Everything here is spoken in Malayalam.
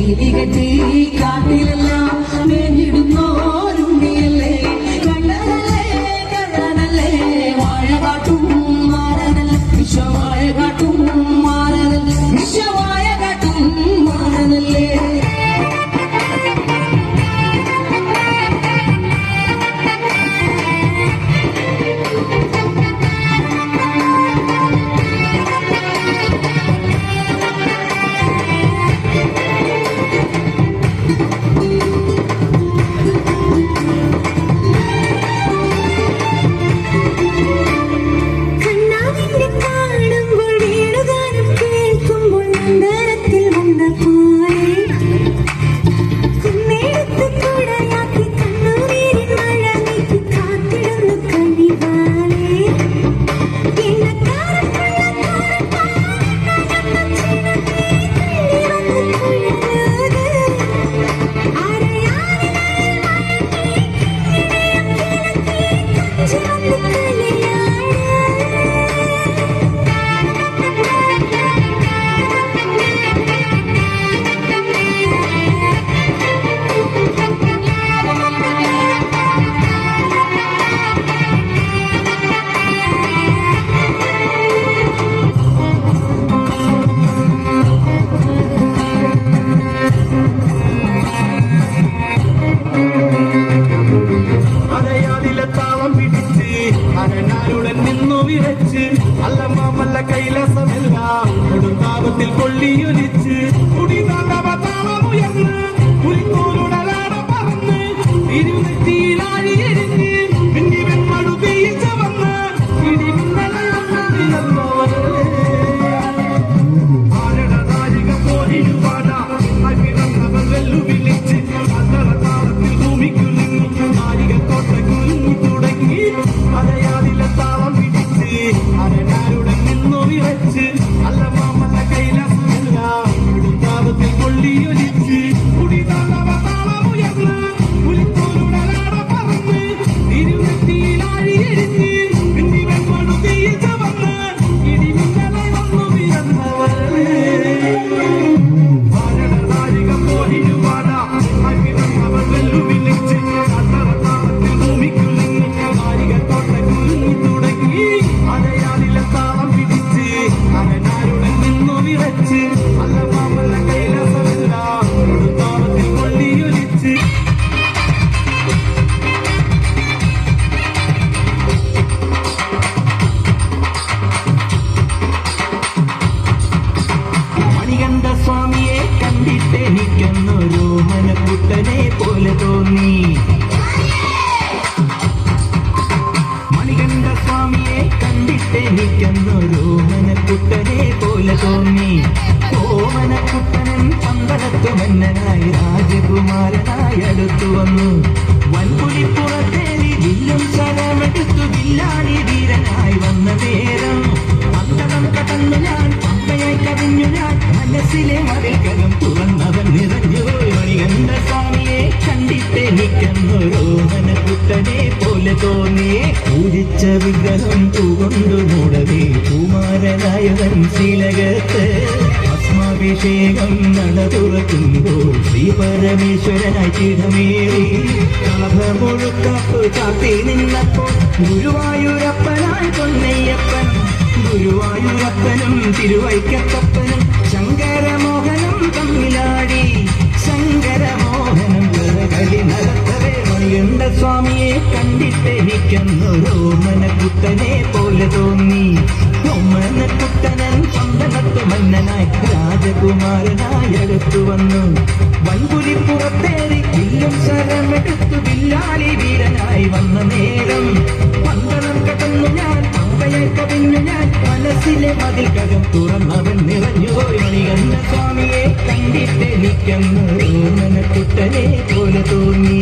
വേലികെട്ടി കാട്ടിലെല്ലാം മേഞ്ഞിടുന്നോരുണ്ണിയല്ലേ കണ്ണനല്ലേ കള്ളനല്ലേ വാഴ കാട്ടും മാറനല്ലേ വിശ്വവാഴ കാട്ടും മാറനല്ലേ വിശ്വവാഴ കാട്ടും മാറനല്ലേ അല്ലമാമല്ല കൈലാസമെല്ലാം കൊടുങ്കാപത്തിൽ കൊള്ളിയൊലിച്ച് കുടിതാളമുയർന്ന് പുലിത്തോലുടലാട പറന്ന് ഇരുനെറ്റിയിലാഴിയെരിഞ്ഞ് പിന്നിവൻ മടുതീച്ച വന്ന് ആരണനാരിക പോലിരുവാട അകിടന്നവർ വെല്ലുവിളിച്ച് അന്തരതാളത്തിൽ ഭൂമിക്കുലിങ്ങി നാരിക കോട്ട കുലുങ്ങി തുടങ്ങി അലയാതിലെ താളം പിടിച്ച് അരനാരുടൻ നിന്നു വിറച്ച് അല്ലമാമല്ല കൈലാസമെല്ലാം കുടിതാപത്തിൽ കൊള്ളിയൊലിച്ച് കുടിതാളമുയർന്ന് പുലിത്തോലുടലാട പറന്ന് ഇരുനെറ്റിയിലാഴിയെരിഞ്ഞ് പിന്നിവൻ മടുതീച്ച വന്ന് ഇടിമിന്നലെ വന്നു പിറന്നവർ ആരണനാരിക പോലിരുവാട അകിടന്നവർ വെല്ലുവിളിച്ച് അന്തരതാളത്തിൽ ഭൂമിക്കുലിങ്ങി നാരിക കോട്ട കുലുങ്ങി തുടങ്ങി അലയാളിലെ താളം പിടിച്ച് അരനാരുടൻ നിന്നു വിറച്ച് അല്ലമാമല്ല കൈലാസമെല്ലാം കൊടുങ്കാപത്തിൽ കൊള്ളിയൊലിച്ച് മണികണ്ഠ സ്വാമിയെ കണ്ടിട്ടെനിക്കൊന്നൊരു മനക്കുട്ടനെ പോലെ തോന്നി മണികണ്ഠ സ്വാമിയെ കണ്ടിട്ടെനിക്കൊന്നൊരു മനക്കുട്ടനെ പോലെ തോന്നി ഓമനക്കുട്ടനൻ പന്തളത്തു മന്നനായി രാജകുമാരനായി അടുത്തു വന്നു വൻപുലിപ്പുറത്തേറി വില്ലും ശരമെടുത്തു വില്ലാളി ധീരനായി വന്ന നേരം പന്തളം കടന്നു ഞാൻ പമ്പയായി കവിഞ്ഞു ഞാൻ മനസ്സിലെ മതിൽക്കകം തുറന്നവൻ നിറഞ്ഞു മണികണ്ഠ സ്വാമിയെ കണ്ടിട്ടെനിക്കൊന്നൊരു മനക്കുട്ടനെ പോലെ തോന്നി പൂജിച്ച വിഗ്രഹം പൂകൊണ്ടു മൂടവേ കുമാരനായവൻ ശീലകത്ത് ഭസ്മാഭിഷേകം നട തുറക്കുമ്പോൾ ശ്രീ പരമേശ്വരനായി ചിടമേറി കളഭമുഴുക്കപ്പ് കാത്തി നിന്നപ്പോൾ ഗുരുവായൂരപ്പനായി പൊന്നയ്യപ്പൻ ഗുരുവായൂരപ്പനും തിരുവൈക്കത്തപ്പനും ശങ്കരമോഹനം തമ്മിലാടി ശങ്കരമോഹനം കളി നടത്തവേ മണികണ്ഠ സ്വാമിയെ കണ്ടിട്ടെനിക്കൊന്നൊരു മനക്കുട്ടനെ പോലെ തോന്നി മനക്കുട്ടനൻ പന്തളത്തു മന്നനായി രാജകുമാരനായി അടുത്തു വന്നു വൻപുലിപ്പുറത്തേറി വില്ലും ശരമെടുത്തു വില്ലാളി വീരനായി വന്ന നേരം പന്തളം കടന്നു ഞാൻ പമ്പയായി കവിഞ്ഞു ഞാൻ മനസ്സിലെ മതിൽക്കകം തുറന്നവൻ നിറഞ്ഞുപോയി മണികണ്ഠ സ്വാമിയെ കണ്ടിട്ടെനിക്കൊന്നൊരു മനക്കുട്ടനെ പോലെ തോന്നി